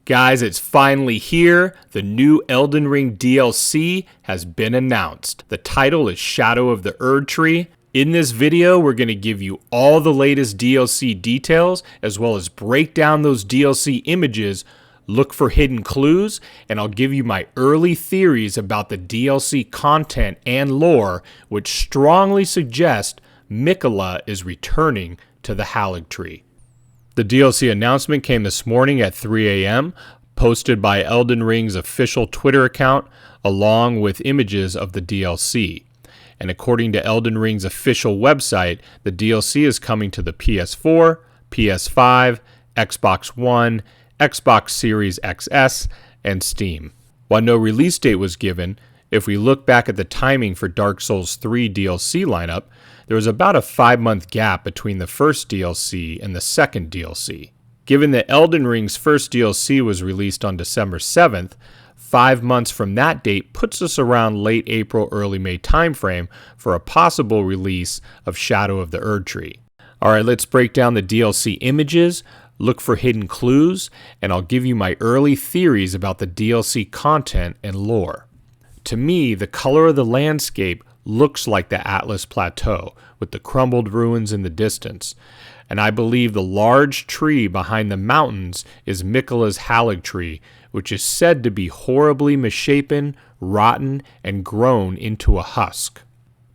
Guys, it's finally here. The new Elden Ring DLC has been announced. The title is Shadow of the Erdtree. In this video, we're going to give you all the latest DLC details, as well as break down those DLC images, look for hidden clues, and I'll give you my early theories about the DLC content and lore, which strongly suggest Miquella is returning to the Erdtree. The DLC announcement came this morning at 3 a.m., posted by Elden Ring's official Twitter account, along with images of the DLC. And according to Elden Ring's official website, the DLC is coming to the PS4, PS5, Xbox One, Xbox Series XS, and Steam. While no release date was given, if we look back at the timing for Dark Souls 3 DLC lineup, there was about a 5-month gap between the first DLC and the second DLC. Given that Elden Ring's first DLC was released on December 7th, 5 months from that date puts us around late April, early May timeframe for a possible release of Shadow of the Erdtree. Alright, let's break down the DLC images, look for hidden clues, and I'll give you my early theories about the DLC content and lore. To me, the color of the landscape looks like the Atlas Plateau, with the crumbled ruins in the distance, and I believe the large tree behind the mountains is Miquella's Erdtree, which is said to be horribly misshapen, rotten, and grown into a husk.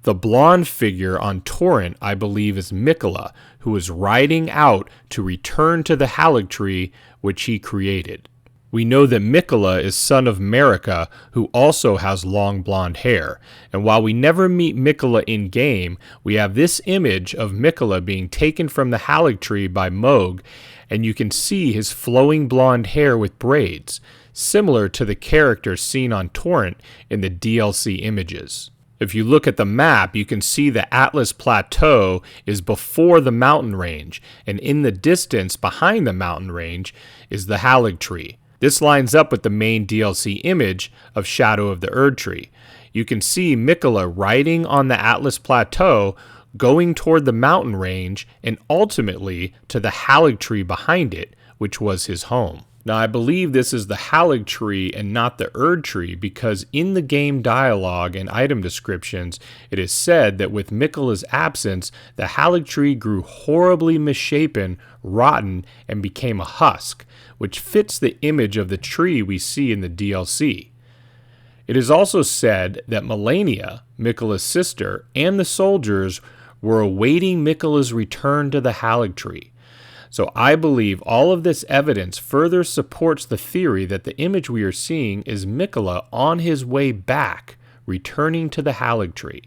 The blonde figure on Torrent, I believe, is Miquella, who is riding out to return to the Erdtree which he created. We know that Miquella is son of Marika, who also has long blonde hair, and while we never meet Miquella in-game, we have this image of Miquella being taken from the Erdtree by Mohg, and you can see his flowing blonde hair with braids, similar to the character seen on Torrent in the DLC images. If you look at the map, you can see the Atlas Plateau is before the mountain range, and in the distance behind the mountain range is the Erdtree. This lines up with the main DLC image of Shadow of the Erdtree. You can see Miquella riding on the Atlas Plateau, going toward the mountain range, and ultimately to the Erdtree behind it, which was his home. Now, I believe this is the Erdtree and not the Erdtree because in the game dialogue and item descriptions, it is said that with Miquella's absence, the Erdtree grew horribly misshapen, rotten, and became a husk, which fits the image of the tree we see in the DLC. It is also said that Malenia, Miquella's sister, and the soldiers were awaiting Miquella's return to the Erdtree. So I believe all of this evidence further supports the theory that the image we are seeing is Miquella on his way back, returning to the Erdtree.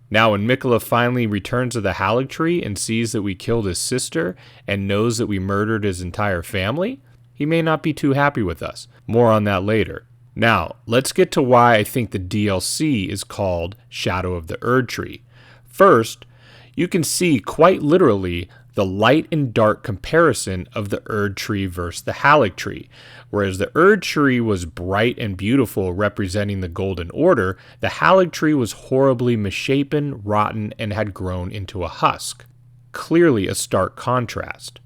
Now when Miquella finally returns to the Erdtree and sees that we killed his sister and knows that we murdered his entire family, he may not be too happy with us. More on that later. Now, let's get to why I think the DLC is called Shadow of the Erdtree. First, you can see quite literally the light and dark comparison of the Erdtree versus the Erdtree. Whereas the Erdtree was bright and beautiful, representing the Golden Order, the Erdtree was horribly misshapen, rotten, and had grown into a husk. Clearly a stark contrast.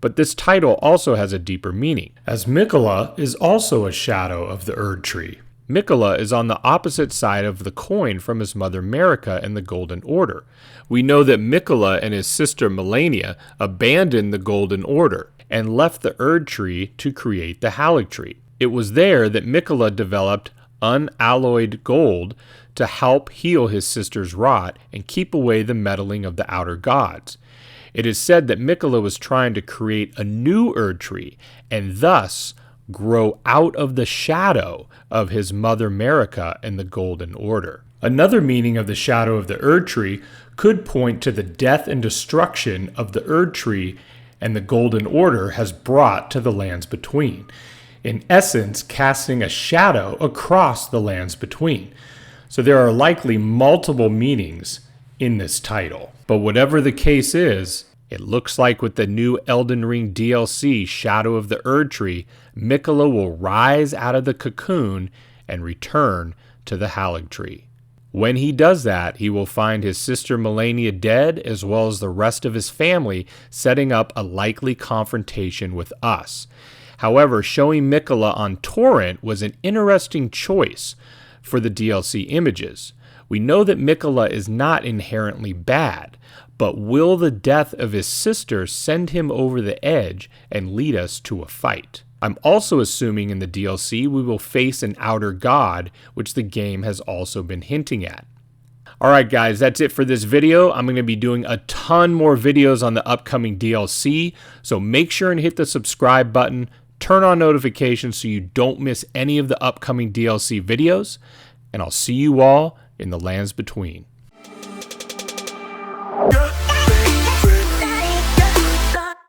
But this title also has a deeper meaning, as Miquella is also a shadow of the Erdtree. Miquella is on the opposite side of the coin from his mother Marika and the Golden Order. We know that Miquella and his sister Malenia abandoned the Golden Order and left the Erdtree to create the Erdtree. It was there that Miquella developed unalloyed gold to help heal his sister's rot and keep away the meddling of the outer gods. It is said that Miquella was trying to create a new Erdtree and thus grow out of the shadow of his mother Marika and the Golden Order. Another meaning of the Shadow of the Erdtree could point to the death and destruction of the Erdtree and the Golden Order has brought to the lands between, in essence casting a shadow across the lands between. So there are likely multiple meanings in this title. But whatever the case is, it looks like with the new Elden Ring DLC Shadow of the Erdtree, Miquella will rise out of the cocoon and return to the Erdtree. When he does that, he will find his sister Malenia dead, as well as the rest of his family, setting up a likely confrontation with us. However, showing Miquella on torrent was an interesting choice for the DLC images. We know that Miquella is not inherently bad, but will the death of his sister send him over the edge and lead us to a fight? I'm also assuming in the DLC we will face an outer god, which the game has also been hinting at. Alright guys, that's it for this video. I'm going to be doing a ton more videos on the upcoming DLC, so make sure and hit the subscribe button, turn on notifications so you don't miss any of the upcoming DLC videos, and I'll see you all in the lands between.